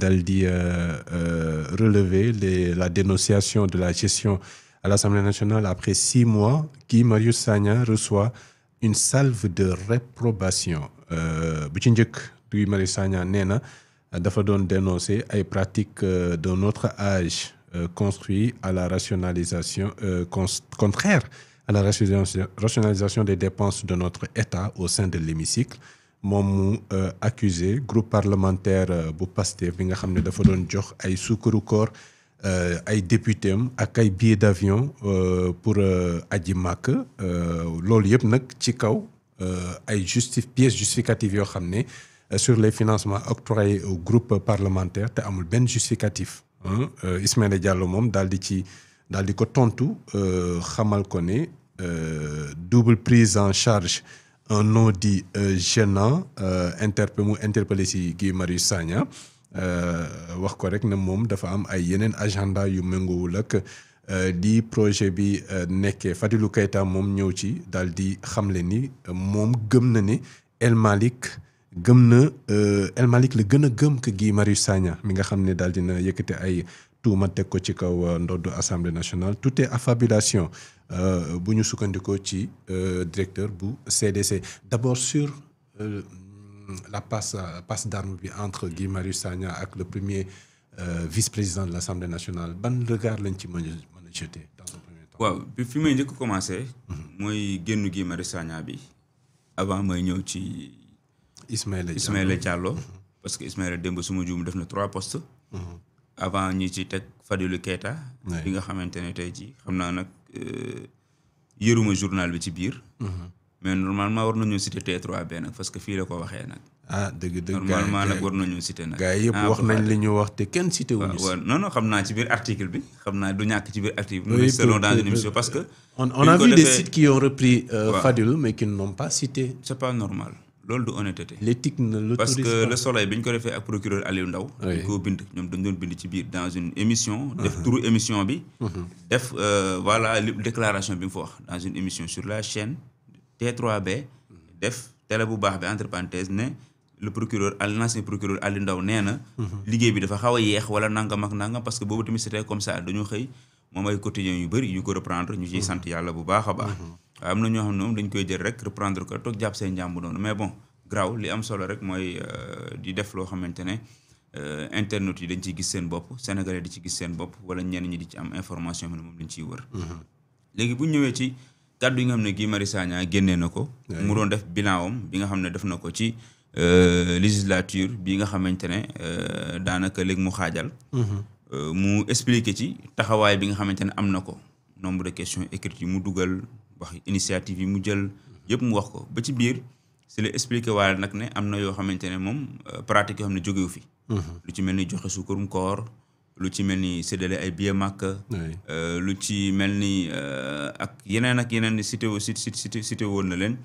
dal di relever la dénonciation de la gestion à l'Assemblée nationale après 6 mois. Guy Marius Sagna reçoit une salve de réprobation. Bu ci njëkk Guy Marius Sagna nee na dafa doon dénoncer ay pratiques d'un autre âge construit à la rationalisation contraire à la rationalisation des dépenses de notre État au sein de l'hémicycle. moom mu accusé groupe parlementaire bu Pastef bi nga xam ne dafa doon jox ay sukkaru koor ay député am ak ay billets d'avion pour aji màkk loolu yëpp nag ci kaw ay pièces justificatives yoo xam ne sur les financements octroyés au groupe parlementaire te amul benn justificatif Ismaïla Diallo moom daal di ko tontu xamal ko ne double prise en charge un nom dit gênant interpellé si Guy Marius Sagna wax ko rek ne moom dafa am ay yeneen agenda yu méngoowul ak di projet bi nekkee Fadilou Keita moom ñëw ci daal di xamle ni moom gëm na ne El Malick la gën a gëm que Guy Marius Sagna mi nga xam ne daal dina yëkkate ay tuuma teg ko ci kaw ndoddu Assemblée nationale tout est affabulation bu ñu sukkandikoo ci directeur bu CDC d'abord sur la passe d'armes bi entre Guy Marius Sagna ak le premier vice-président de l'Assemblée nationale ban regard lañ ci mën a jeter dans un premier temps. waaw bi fi may njëkk commencé. mooy génn Guy Marius Sagna bi avant may ñëw ci Ismaïla Diallo parce que Ismaïla démb suma juum def na 3 postes. avant ñi ci teg Fadilou Keita bi nga xamante ne tey ji xam naa nag yëruma journal bi ci biir mais normalement war nañoo citer T3B nag parce que fii la ko waxee nag dëgg normalement nag war nañoo citer nag gars yëpp wax nañ li ñu wax te kenn cité wuñu waaw non xam naa ci biir article bi xam naa du ñàkk ci biir article bi selon dans une émission parce que on a vu des sites qui ont repris Fadilou mais qui n'ont pas cité. c'est pas normal loolu du honnêteté. l'éthique ne l'autorise parce que pas. le soleil bi ñu ko defee ak procureur Aliou Ndao dañ koo bind ñoom dañ doon bind ci biir dans une émission def turu émission bi def voilà déclaration bi mu fa wax dans une émission sur la chaîne T3B def télé bu baax bi entre parenthèses ne le procureur l'ancien procureur Aliou Ndao nee na liggéey bi dafa xaw a yeex wala nangam ak nangam parce que boobu tamit c'était comme ça dañoo xëy moom ay quotidiens yu bëri yu ko reprendre ñu ciy sant yàlla bu baax a baax am na ñoo xam ne moom dañ koy jël rek reprendre ko toog jàpp seen njàmbu noonu mais bon graw li am solo rek mooy di def loo xamante ne internet yi dañ ciy gis seen bopp sénégalais di ci gis seen bopp wala ñenn ñi di ci am information bi ne moom lañ ciy wër léegi bu ñu ñëwee ci kàddu yi nga xam ne Guy Marius Sagna génnee na ko mu doon def bilan am bi nga xam ne def na ko ci législature bi nga xamante ne daanaka léegi mu xaajal mu expliqué ci taxawaay bi nga xamante ne am na ko nombre de questions écrites yi mu dugal wax initiative yi mu jël yëpp mu wax ko ba ci biir si la expliqué waale nag ne am na yoo xamante ne moom pratique yoo xam ne jógewu fi lu ci mel ni joxe suukarum koor lu ci mel ni séddale ay billet màkk lu ci mel ni ak yeneen ni cité woon na leen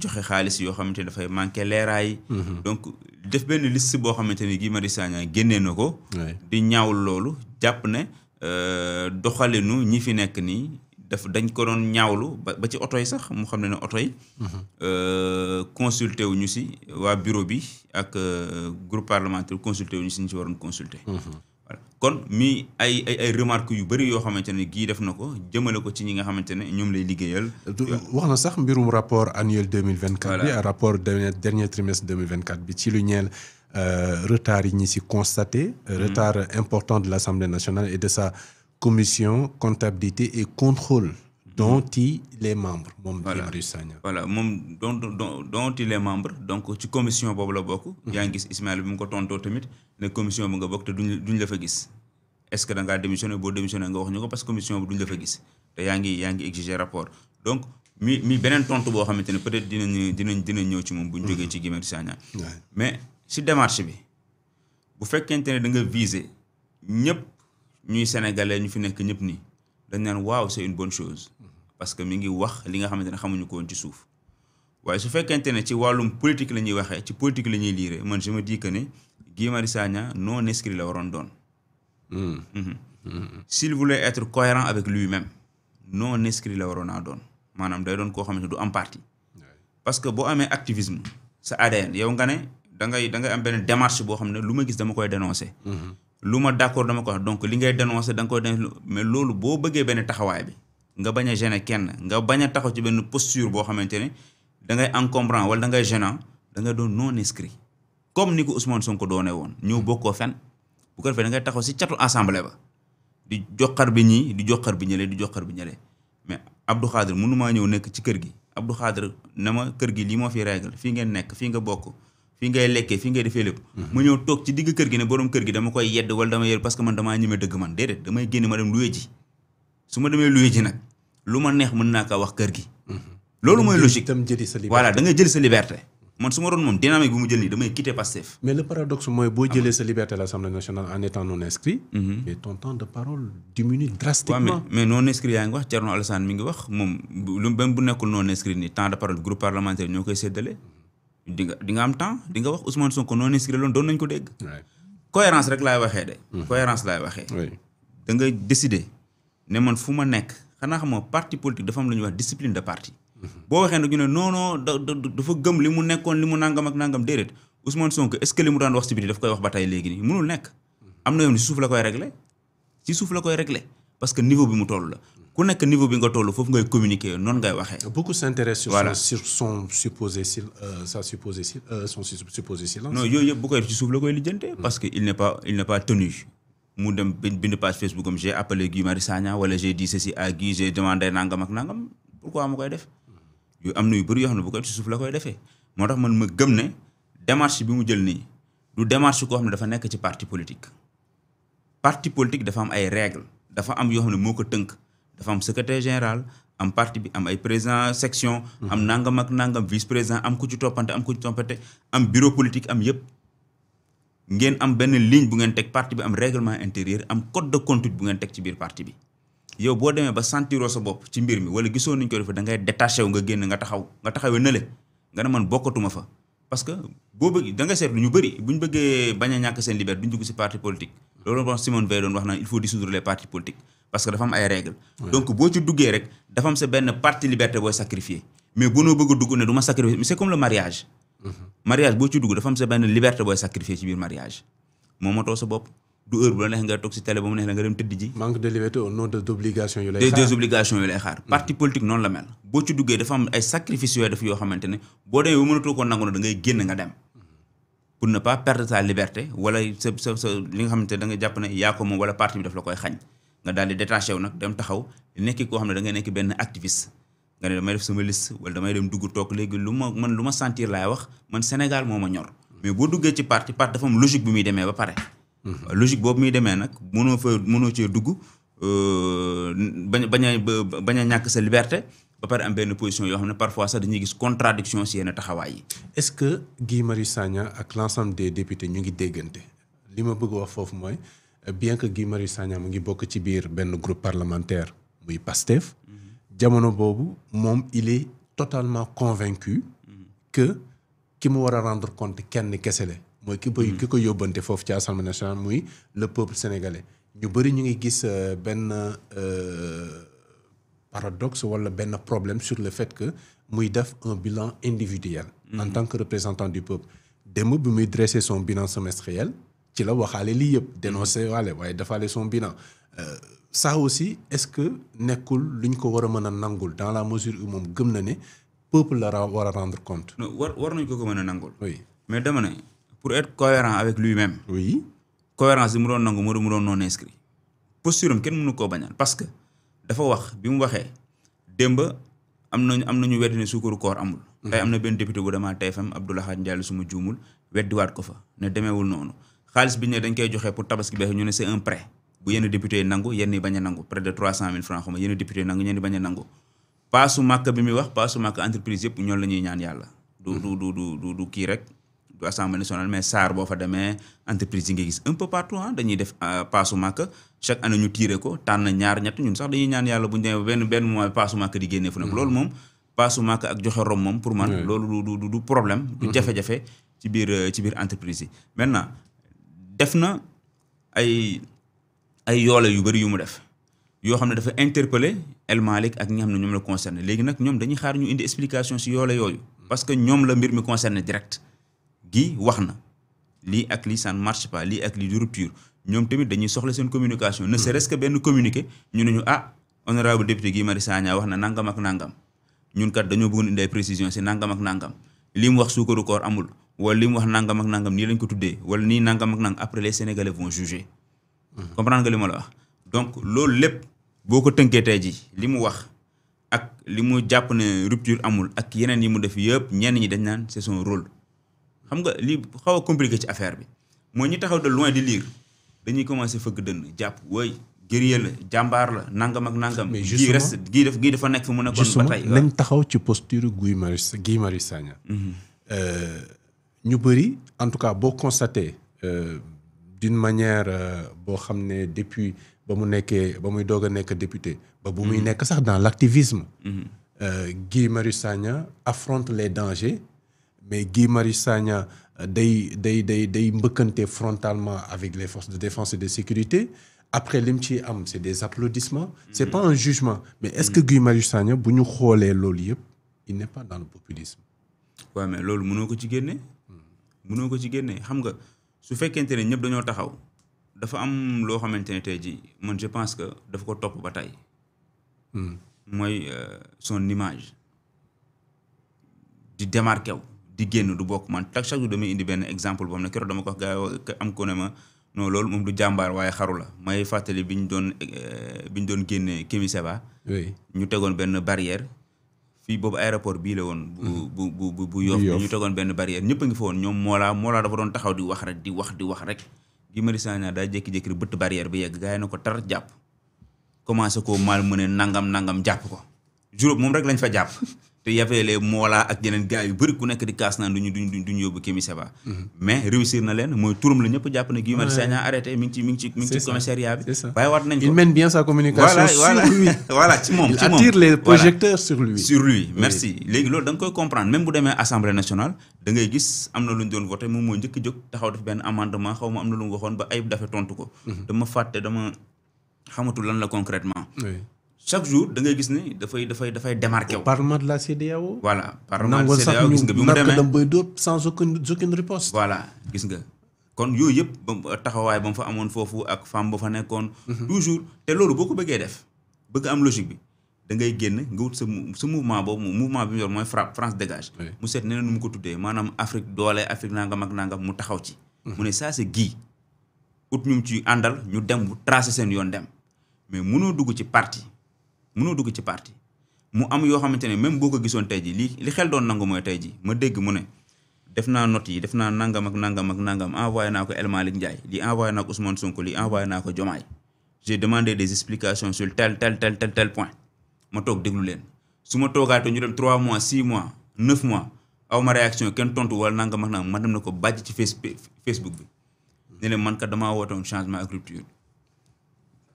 joxe xaalis yoo xamante ne dafay manqué leeraay donc def benn liste boo xamante ne Guy Marius Sagna génnee na ko di ñaawul loolu jàpp ne doxalinu ñi fi nekk nii dañ ko doon ñaawlu ba ci oto yi sax mu xam ne oto yi consulté wu ñu si waa bureau bi ak groupe parlementaire consulté wu ñu si ñu ci waroon consulté voilà kon mi ay remarques yu bëri yoo xamante ne gii def na ko jëmale ko ci ñi nga xamante ne ñoom lay liggéeyal wax na sax mbirum rapport annuel 2024 bi rapport dernier trimestre 2024 bi ci lu ñeel retard yi ñi si constaté retard important de l'Assemblée nationale et de sa commission comptabilité et contrôle dont il est membre moom Guy Marius Sagna voilà moom dont il est membre donc ci commission boobu la bokk yaa ngi gis Ismaïla bi mu ko tontoo tamit ne commission bi nga bokk te duñ la fa gis est-ce que da ngaa démissionné boo démissionné nga wax ñu ko parce que commission bi duñ la fa gis te yaa ngi exiger rapport donc mi beneen tontu boo xamante ne peut-être dinañ ñëw ci moom bu ñu jógee ci Guy Marius Sagna mais si démarche bi bu fekkente ne da nga viser ñëpp ñuy sénégalais ñu fi nekk ñëpp nii dañ naan waaw c'est une bonne chose parce que mi ngi wax li nga xamante ne xamuñu ko woon ci suuf waaye su fekkente ne ci wàllum politique la ñuy waxee ci politique la ñuy liire man je me dis que ne Guy Marius Sagna non inscrit la waroon doon s'il voulait être cohérent avec lui-même non inscrit la waroon naa doon maanaam day doon koo xamante ne du am parti parce que boo amee activisme sa ADN yow nga ne da ngay am benn démarche boo xam ne lu ma gis dama koy dénoncer. lu ma d'accord dama ko wax donc li ngay dénoncer da nga koy dénoncer mais loolu boo bëggee benn taxawaay bi nga bañ a gêner kenn nga bañ a taxaw ci benn posture boo xamante ne da ngay encombrant wala da ngay gênant da ngay doon non inscrit comme ni ko Ousmane Sonko doonee woon ñëw bokkoo fenn bu ko defee da ngay taxaw si catu assemblée ba di joxar bi ñii di joxar bi ñële di joxar bi ñële mais Abdou Khadre mënumaa ñëw nekk ci kër gi Abdou Khadre na ma kër gi lii moo fi règle fii ngeen nekk fii nga bokk fii ngay lekkee fii ngay defee lépp mu ñëw toog ci digg kër gi ne borom kër gi dama koy yedd wala dama yedd parce que man damaa ñeme dëgg man déedéet damay génn ma dem luye ji su ma demee luye ji nag lu ma neex mën naa ko wax kër gi loolu mooy logique voilà da ngay jëli sa liberté man su ma doon moom dynamique bi mu jël nii damay quitter Pastef. Mais le paradoxe mooy boo jëlee sa liberté à l'Assemblée nationale en étant non inscrit mais ton temps de parole diminue drastiquement. Ouais, mais non inscrit yaa ngi wax Thierno Alassane mi ngi wax moom lu même bu nekkul non inscrit nii temps de parole groupe parlementaire ñoo koy séddale di nga am temps di nga wax Ousmane Sonko non inscrit loolu doon nañ ko dégg. cohérence rek laay waxee de. cohérence laay waxee. da ngay décider ne man fu ma nekk xanaa xam nga parti politique dafa am lu ñuy wax discipline de parti. boo waxee nag ñu ne non dafa gëm li mu nekkoon li mu nangam ak nangam déedéet Ousmane Sonko est-ce que li mu daan wax ci biti daf koy wax ba tey léegi nii mënul nekk am na yoon ci suuf la koy régler ci suuf la koy régler parce que niveau bi mu toll la ku nekk niveau bi nga toll foofu ngay communiquer noonu ngay waxee. Beaucoup s'intéressent sur son supposé silence. non yooyu yëpp bu koy def ci suuf la koy lijjante parce que il n'est pas tenu mu dem bind page Facebook comme j'ai appelé Guy Marius Sagna wala j'ai dit ceci à Guy j'ai demandé nangam ak nangam pourquoi ma koy def. yu am na yu bëri yoo xam ne bu koy ci suuf la koy defee moo tax man ma gëm ne démarche bi mu jël nii du démarche koo xam ne dafa nekk ci parti politique dafa am ay règles dafa am yoo xam ne moo ko tënk dafa am secrétaire général am parti bi am ay président section am nangam ak nangam vice président am ku ci toppante am bureau politique am yëpp ngeen am benn ligne bu ngeen teg parti bi am règlement intérieur am code de conduite bu ngeen teg ci biir parti bi yow boo demee ba sentiroo sa bopp ci mbir mi wala gisoo nañ ko defee da ngay détaché wu nga génn nga taxawee nële nga ne man bokkatuma fa parce que boo bëgg da nga seetlu ñu bëri bu ñu bëggee bañ a ñàkk seen liberté duñ dugg si parti politique loolu wax Simone Veil doon wax naan il faut dissoudre les partis politiques parce que dafa am ay règles donc boo ci duggee rek dafa am sa benn parti liberté booy sacrifier mais bu noo bëgg a dugg ne du ma sacrifier mais c'est comme le mariage mariage boo ci dugg dafa am sa benn liberté booy sacrifier ci biir mariage moo matoo sa bopp du heure bu la neex nga toog si télé ba mu neex la nga dem tëdd ji. manque de liberté au nom d'obligations yu lay xaar des obligations yu lay xaar. parti politique noonu la mel. boo ci duggee dafa am ay sacrifices yooyu def yoo xamante ne boo demee ba mënatoo ko nangu na da ngay génn nga dem pour ne pas perdre ta liberté wala sa li nga xamante ne da nga jàpp ne yaa ko moom wala parti bi daf la koy xañ nga daal di détaché wu nag dem taxaw nekk koo xam ne da ngay nekk benn activiste nga ne damay def sama liste wala damay dem dugg toog léegi lu ma sentir laay wax man Sénégal moo ma ñor mais boo duggee ci parti dafa am logique bi muy demee ba pare. logique boobu muy demee nag mënoo cee dugg bañ a ñàkk sa liberté ba pare am benn position yoo xam ne parfois sax dañuy gis contradiction si yenn taxawaay yi. Est-ce que Guy Marius Sagna ak l'ensemble des députés ñu ngi déggante li ma bëgg wax foofu mooy bien que Guy Marius Sagna mu ngi bokk ci biir benn groupe parlementaire muy PASTEF jamono boobu moom il est totalement convaincu que ki mu war a rendre compte kenn kese la mooy ki ko yóbbante foofu ci Assemblée nationale muy le peuple sénégalais ñu bëri ñu ngi gis benn paradoxe wala benn problème sur le fait que muy def un bilan individuel en tant que représentant du peuple démb bi muy dresser son bilan semestriel ci la waxaale lii yëpp dénoncé waale waaye defaale son bilan ça aussi est-ce que nekkul lu ñu ko war a mën a nangul dans la mesure où moom gëm na ne peuple la war a rendre compte. war nañ ko mën a nangul. oui mais dama ne pour être cohérent avec lui-même. oui cohérence bi mu doon nangu mu doon non inscrit posture am kenn mënu koo bañal parce que dafa wax bi mu waxee démb am nañu weddi ne suukaru koor amul. tey am na benn député bu demaa TFM Abdoulaye Hadj Ndiaye su ma juumul weddiwaat ko fa ne demeewul noonu xaalis bi ne dañ koy joxe pour tabaski beex ñu ne c'est un prêt bu yenn député yi nangu yenn yi bañ a nangu près de 300 000 francs xam nga yenn député yi nangu ñenn yi bañ a nangu paasu màkk bi muy wax paasu màkk entreprise yëpp ñoom la ñuy ñaan yàlla. du kii rek. du Assemblée nationale mais SAR boo fa demee entreprise yi nga gis un peu partout dañuy def paasu màkk chaque année ñu tiire ko tànn ñaar ñett ñun sax dañuy ñaan yàlla bu ñu demee benn mois paasu màkk di génnee fu nekk loolu moom paasu màkk ak joxe rom moom pour man loolu du problème du jafe-jafe ci biir entreprise yi maintenant def na ay yoole yu bëri yu mu def yoo xam ne dafa interpeller El Malick ak ñi nga xam ne ñoom la concerné léegi nag ñoom dañuy xaar ñu indi explication si yoole yooyu parce que ñoom la mbir mi concerné direct Guy wax na lii ak lii ça ne marche pas lii ak lii du rupture ñoom tamit dañuy soxla seen communication ne serait-ce que benn communiqué ñu ne ñu honorable député Guy Marius Sagna wax na nangam ak nangam ñun kat dañoo bëggoon indi ay précision si nangam ak nangam li mu wax suukaru koor amul wala li mu wax nangam ak nangam nii lañ ko tuddee wala nii nangam ak nangam après les Sénégalais vont juger. comprendre nga li ma la wax donc loolu lépp boo ko tënkee tey ji li mu wax ak li mu jàpp ne rupture amul ak yeneen yi mu def yëpp ñenn ñi dañ naan c'est son rôle xam nga li xaw a compliqué ci affaire bi mooy ñi taxaw de loin di lire dañuy commencé fëgg dënn jàpp wooy guerrier la jàmbaar la nangam ak nangam. mais justement gii dafa nekk fu mu nekkoon ba tey. nañ taxaw ci posture Guy Marius Sagna. ñu bëri en tout cas boo constaté d'une manière boo xam ne depuis ba muy doog a nekk député. ba bu muy nekk sax dans l'activisme. Guy Marius Sagna affronte les dangers mais Guy Marius Sagna day mbëkkante frontalement avec les forces de défense et de sécurité. Après lim ci am c'est des applaudissements. C'est pas un jugement mais est-ce que Guy Marius Sagna bu ñu xoolee loolu yëpp il n'est pas dans le populisme. waaw mais loolu mënoo ko ci génne. mënoo ko ci génne xam nga su fekkente ne ñëpp dañoo taxaw dafa am loo xamante ne tey jii man je pense que dafa ko topp ba tey. mooy son image di démarqué wu di génn du bokk man chaque jour damay indi benn exemple boo xam ne keroog dama ko wax gars am ko ne ma. non loolu moom du jàmbaar waaye xaru la may fàttali bi ñu doon génne Kémi Séba. oui ñu tegoon benn barrière fii boobu aéroport bii la woon. bu Yoff ñu tegoon benn barrière ñëpp a ngi fa woon ñoom Mollah dafa doon taxaw di wax rek di wax rek. Guy Marius Sagna daa jékki-jékki rek bëtt barrière bi yegg gars yi na ko tar jàpp commencé koo mal mu ne nangam jàpp ko juróom moom rek lañ fa jàpp. te y avait les Mollah ak yeneen gars yu bëri ku nekk di kaas naan duñu yóbbu Kémi Séba mais réussir na leen mooy turam la ñëpp jàpp ne Guy Marius Sagna arrêté mi ngi ci commissariat bi waaye waat nañ ko il mène bien sa communication sur lui voilà ci moom il attire les projecteurs sur lui merci léegi loolu da nga koy comprendre même bu demee assemblée nationale da ngay gis am na lu ñu doon voté moom moo njëkk jóg taxaw def benn amendement xaw ma am na lu mu waxoon ba Ayib Daffé tontu ko dama xamatul lan la concrètement chaque jour da ngay gis ni dafay démarqué wu. Parlement de la CEDEAO. voilà Parlement de la CEDEAO gis nga bi mu demee sans aucune riposte. voilà gis nga kon yooyu yëpp ba taxawaay ba mu fa amoon foofu ak femme ba fa nekkoon. toujours te loolu boo ko bëggee def bëgg am logique bi da ngay génn nga wut sa mouvement boobu mouvement bi mu yor mooy France dégage. mu seet neneen nu mu ko tuddee maanaam Afrique doole Afrique nangam ak nangam mu taxaw ci. mu ne ça c'est Guy ut ñu ci àndal ñu dem bu tracé seen yoon dem mais mënoo dugg ci parti. mu am yoo xamante ne même boo ko gisoon tey ji li xel doon nangu mooy tey ji ma dégg mu ne def naa note yi def naa nangam ak nangam envoyé naa ko El Malick Ndiaye lii envoyé naa ko Ousmane Sonko lii envoyé naa ko Diomaye j'ai demandé des explications sur tel point ma toog déglu leen su ma toogaatee ñu dem 3 mois 6 mois 9 mois aw ma réaction kenn tontu wala nangam ak nangam ma dem na ko bàjj ci Facebook bi ne leen man kat damaa woote woon changement ak rupture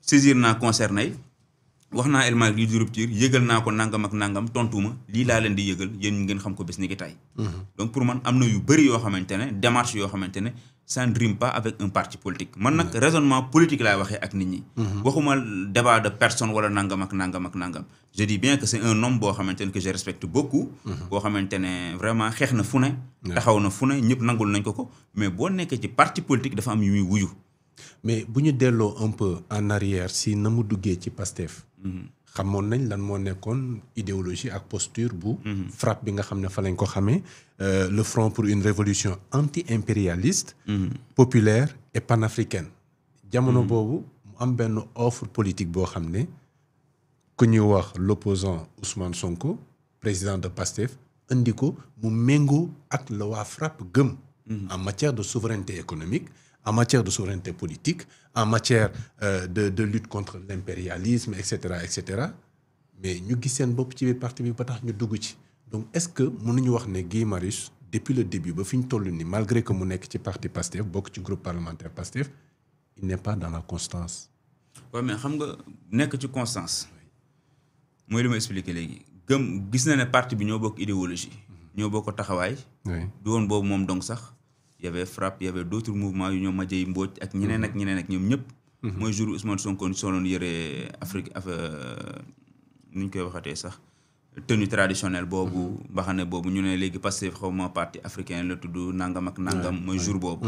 saisir naa concerné yi wax naa El Malick lii di rupture yëgal naa ko nangam ak nangam tontuma lii laa leen di yëgal yéen ngeen xam ko bés ni ki tey. donc pour man am na yu bëri yoo xamante ne démarche yoo xamante ne ça ne rime pas avec un parti politique man nag raisonnement politique laay waxee ak nit ñi. waxuma débat de personne wala nangam ak nangam. je dis bien que c'est un homme boo xamante ne que je respecte beaucoup. boo xamante ne vraiment xeex na fu ne. taxaw na fu ne ñëpp nangul nañ ko mais boo nekkee ci parti politique dafa am yu muy wuyu. mais bu ñu delloo un peu en arrière si na mu duggee ci Pastef. xamoon nañ lan moo nekkoon idéologie ak posture bu. FRAPP bi nga xam ne fa lañ ko xamee le Front pour une révolution anti-impérialiste. populaire et panafricaine. jamono boobu mu am benn offre politique boo xam ne ku ñuy wax l'opposant Ousmane Sonko président de Pastef indi ko mu méngoo ak la waa FRAPP gëm. en matière de souveraineté économique. en matière de souveraineté politique, en matière de lutte contre l'impérialisme, etc. Mais nous avons beaucoup de parti bi ba tax ñu dugg ci. Donc est-ce que mënuñu wax ne Guy Marius depuis le début ba fi ñu toll nii malgré que mu nekk ci parti Pastef bokk ci groupe parlementaire Pastef il n'est pas dans la constance. waaw mais xam nga nekk ci constance mooy li ma expliqué léegi gis na ne parti bi ñoo bokk idéologie. ñoo bokk taxawaay. du woon boobu moom donc sax. il y avait FRAPP il y avait d'autres mouvements yu ñoom Madiaye Mbodj ak ñeneen ak ñoom ñëpp. mooy jour Ousmane Sonko soloon yëre Afrique nu ñu koy waxatee sax tenue traditionnelle boobu mbaxane boobu ñu ne léegi Pastef xaw ma parti africain la tudd nangam ak nangam mooy jour boobu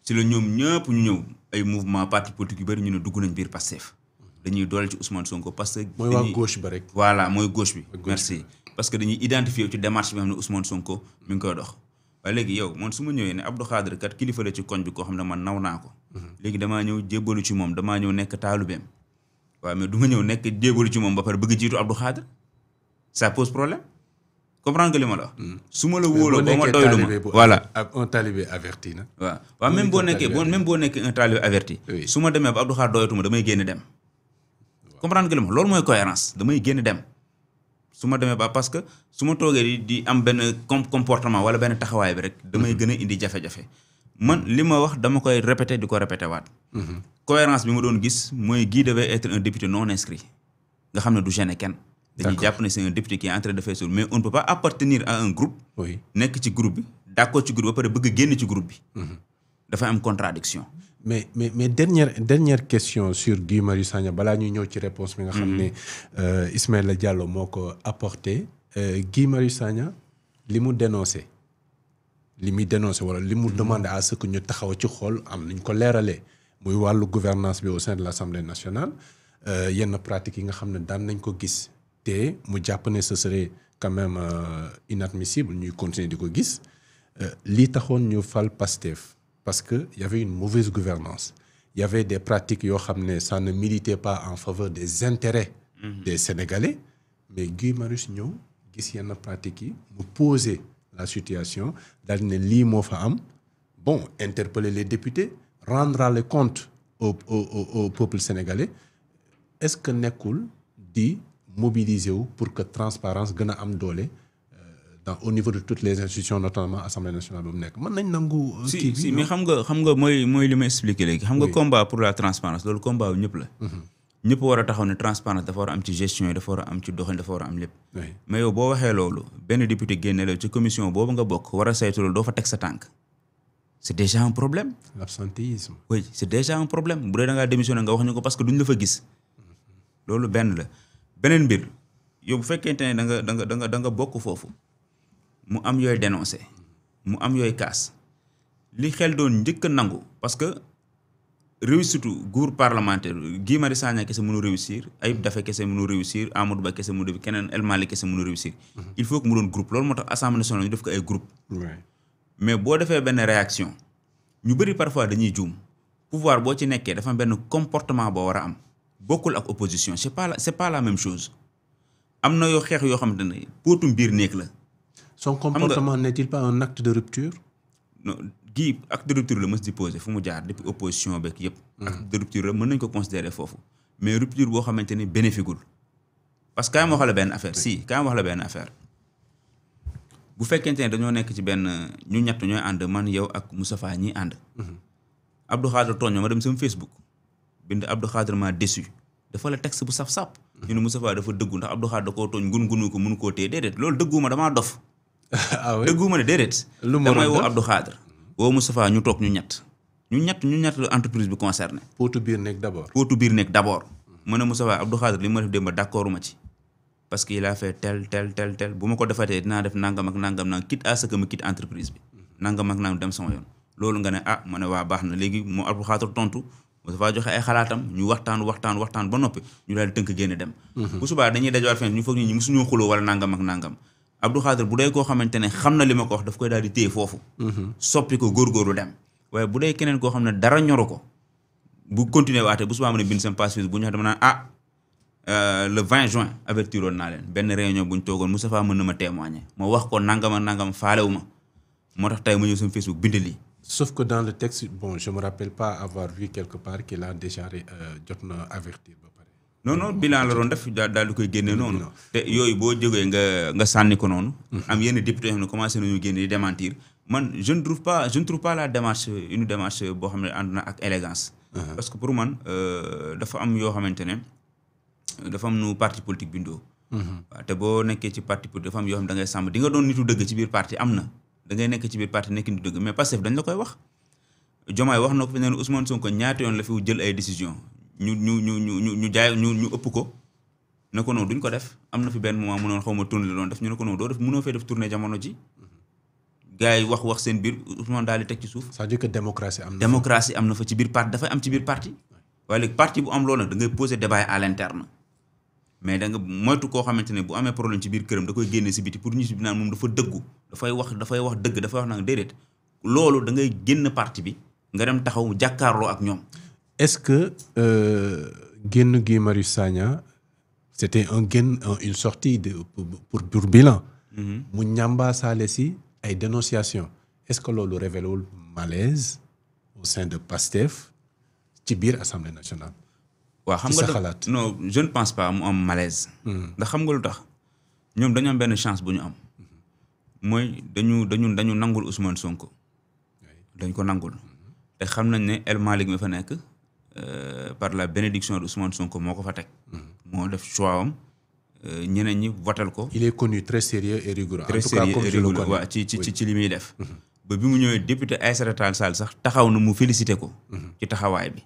si la ñoom ñëpp ñu ñëw ay mouvement parti politique yu bëri ñu ne dugg nañ biir Pastef dañuy doole ci Ousmane Sonko parce que mooy waa gauche ba rek voilà mooy gauche bi merci parce que dañuy identifier ci démarche bi nga xam ne Ousmane Sonko mi ngi koy dox waaye léegi yow man su ma ñëwee ne Abdou Khadre kat kilifa la ci koñ bi koo xam ne man naw naa ko léegi damaa ñëw jébbalu ci moom damaa ñëw nekk taalubeem waaw mais du ma ñëw nekk jébbalu ci moom ba pare bëgg jiitu Abdou Khadre ça pose problème comprendre nga li ma la wax su ma la wóoloo ba ma doylu ma voilà ak un talibé averti na waaw même boo nekkee un talibé averti su ma demee ba Abdou Khadre doyatuma damay génn dem comprendre nga li ma loolu mooy cohérence damay génn dem su ma demee ba parce que su ma toogee di am benn comportement wala benn taxawaay bi rek damay gën a indi jafe-jafe man li ma wax dama koy répéter di ko répéter waat cohérence bi ma doon gis mooy Guy devait être un député non inscrit nga xam ne du gêner kenn dañuy jàpp ne c'est un député qui est en train de faire ça mais on ne peut pas appartenir à un groupe nekk ci groupe bi d'accord ci groupe ba pare bëgg génn ci groupe bi dafay am contradiction mais dernière question sur Guy Marius Sagna balaa ñuy ñëw ci réponse bi nga xam ne Ismaïla Diallo moo ko apporté Guy Marius Sagna li mu dénoncé wala li mu demandé à ce que ñu taxaw ci xool am nañ ko leeralee muy wàllu gouvernance bi au sein de l'Assemblée nationale yenn pratiques yi nga xam ne daan nañ ko gis te mu jàpp ne ce serait quand même inadmissible ñuy continuer di ko gis lii taxoon ñu fal Pastef parce que y avait une mauvaise gouvernance il y avait des pratiques yoo xam ne ça ne militait pas en faveur des intérêts des Sénégalais mais Guy Marius ñëw gis yenn pratiques yi mu poser la situation daal ne lii moo fa am bon interpeller les députés rendre les comptes au peuple sénégalais est-ce que nekkul di mobiliser wu pour que transparence gën a am doole au niveau de toutes les institutions notamment Assemblée nationale ba mu nekk mën nañ nangu. si mais xam nga mooy li ma expliqué léegi. xam nga combat pour la transparence loolu combat wu ñëpp la. ñëpp war a taxaw ne transparence dafa war a am ci gestion yi dafa war a am ci doxin dafa war a am lépp. mais yow boo waxee loolu benn député génne la ci commission boobu nga bokk war a saytu loolu doo fa teg sa tànk. c'est déjà un problème. l'absentéisme. oui c'est déjà un problème bu dee da ngaa démissionné nga wax ñu ko parce que duñ la fa gis. loolu benn la beneen mbir yow bu fekkente ne da nga bokk foofu. mu am yooy dénoncé mu am yooy kaas li xel doon njëkk a nangu parce que réussite groupe parlementaire Guy Marius Sagna kese mënu réussir Ayib Daffé kese mënu réussir Amadou Ba kese mënu keneen El Malick kese mënu réussir il faut que mu doon groupe loolu moo tax assemblée nationale ñu def ko ay groupe mais boo defee benn réaction ñu bëri parfois dañuy juum pouvoir boo ci nekkee dafa am benn comportement boo war a am bokkul ak opposition c'est pas la même chose am na yoo xeex yoo xamante ne póotum biir néeg la. Son comportement n'est-il pas un acte de rupture? Non, Guy acte de rupture la mës di posé fu mu jaar depuis opposition beeg yëpp. acte de rupture la mën nañ ko considérer foofu mais rupture boo xamante ni bénéfiqueul parce que kaay ma wax la benn affaire bu fekkente ne dañoo nekk ci benn ñu ñett ñooy ànd man yow ak Moustapha ñiy ànd. Abdou Khadre tooñ ma dem sama Facebook bind Abdou Khadre ma déçu dafa la texte bu saf-sap. ñu ne Moustapha dafa dëggu ndax Abdou Khadre da koo tooñ ngunu ko mënu koo téye déedéet loolu dëgguma damaa dof. ah oui dëgguma ne déedéet. damay woo Abdou Khadre woo Moustapha ñu toog ñu ñett la entreprise bi concerné. pootu biir nekk d'abord. mu ne Moustapha Abdou Khadre li ma def démb d'accord ma ci parce que il a fait tel bu ma ko defatee dinaa def nangam ak nangam quitte à ce que ma quitte entreprise bi nangam ak nangam dem sama yoon loolu nga ne ma ne waa baax na léegi moo Abdou Khadre tontu Moustapha joxe ay xalaatam ñu waxtaan ba noppi ñu daal di tënk génn dem. bu subaa dañuy dajawaat fenn ñu foog ñu musuñoo xuloo wala nangam ak nangam Abdou Khadre bu dee koo xamante ne xam na li ma ko wax daf koy daal di téye foofu. soppi ko góorgóorlu dem waaye bu dee keneen koo xam ne dara ñoru ko bu continuer waatee bu subaa mën a bind seen page bu ñu wax dama naan le 20 juin avertiroon naa leen benn réunion bu ñu toogoon Moustapha mën na ma témoigner ma wax ko nangam ak nangam faalewu ma moo tax tey ma ñëw sama Facebook bind lii. sauf que dans le texte bon je me rappelle pas avoir vu quelque part qu'il a déjà jot na avertir ba pare. non bilan la doon def daal di koy génne noonu. te yooyu boo jógee nga sànni ko noonu. am yenn député yoo xam ne commencé nañu génne di démentir man je ne trouve pas la démarche une démarche boo xam ne ànd na ak élégance. parce que pour man dafa am yoo xamante ne dafa am nu parti politique bindoo. waaw te boo nekkee ci parti politique dafa am yoo xam ne da ngay sàmm di nga doon nitu dëgg ci biir parti am na. da ngay nekk ci biir parti nekk nitu dëgg mais Pastef dañ la koy wax. Diomaye wax na ko fi ne Ousmane Sonko ñaata yoon la fi jël ay décision ñu ëpp ko ne ko non duñ ko def am na fi benn moment mu noon xaw ma tournée la doon def ñu ne ko non doo def mënoo fee def tournée jamono ji gars yi wax seen biir Ousmane daal di teg ci suuf. c'est-à-dire que démocratie am na fa ci biir parti dafay am ci biir parti waaye léegi parti bu am loolu nag da ngay poser débat à l'interne mais da nga moytu koo xamante ne bu amee problème ci biir këram da koy génne si biti pour ñu si naan moom dafa dëggu dafay wax dëgg dafay wax nag déedéet loolu da ngay génn parti bi nga dem taxaw jàkkaarloo ak ñoom. est-ce que génn Guy Marius Sagna c'était une sortie pour bilan. mu ñambaasaale si ay dénonciation est-ce que loolu révélewul malaise au sein de PASTEF ci biir Assemblée nationale. waaw xam nga xalaat non je ne pense pas mu am malaise. ndax xam nga lu tax ñoom dañu am benn chance bu ñu am. mooy dañu nangul Ousmane Sonko. dañ ko nangul. te xam nañ ne El Malick mi fa nekk par la bénédiction de Ousmane Sonko moo ko fa teg. moo def choix am ñeneen ñi votel ko. il est connu très sérieux et rigoureux. très sérieux et rigoureux waaw ci li muy def. ba bi mu ñëwee député Aïssata Tall Sall sax taxaw na mu félicité ko. ci taxawaay bi.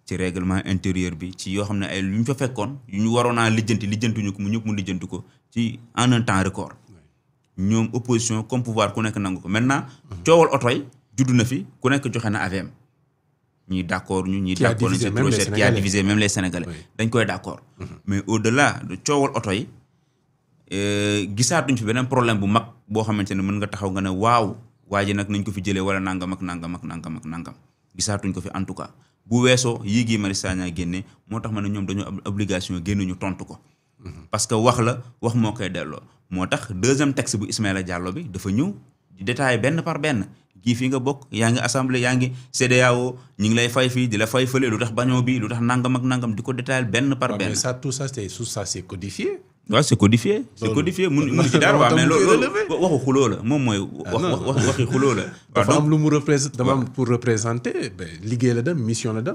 ci règlement intérieur bi ci yoo xam ne ay lu ñu fa fekkoon yu ñu waroon a lijjantuñu ko mu ñëpp mu lijjanti ko ci en un temps record. ñoom opposition comme pouvoir ku nekk nangu ko maintenant. coowal oto yi judd na fi ku nekk joxe na AVM. ñii d'accord ñii d'accord nañ c'est trop cher qui a divisé même les Sénégalais. dañ koy d'accord. mais au-delà de coowal oto yi gisaatuñ fi beneen problème bu mag boo xamante ne mën nga taxaw nga ne waaw waa ji nag nañ ko fi jëlee wala nangam ak nangam gisaatuñ ko fi en tout cas. bu weesoo yii Guy Marius Sagna génne moo tax ma ne ñoom dañoo am obligation génn ñu tontu ko. parce que wax moo koy delloo. moo tax deuxième texte bu Ismaïla Diallo bi dafa ñëw di détailler benn par benn kii fii nga bokk yaa ngi assemblée yaa ngi CEDEAO ñu ngi lay fay fii di la fay fële lu tax bañoo bi lu tax nangam ak nangam di ko détailler benn par benn. mais ça tout ça c'est codifié. waaw c'est codifié. c'est codifié mun ci dara waaw mais loolu waxu xuloo la moom mooy. waxi xuloo la. dafa am lu mu représente dama am pour représenter liggéey la dem mission la dem.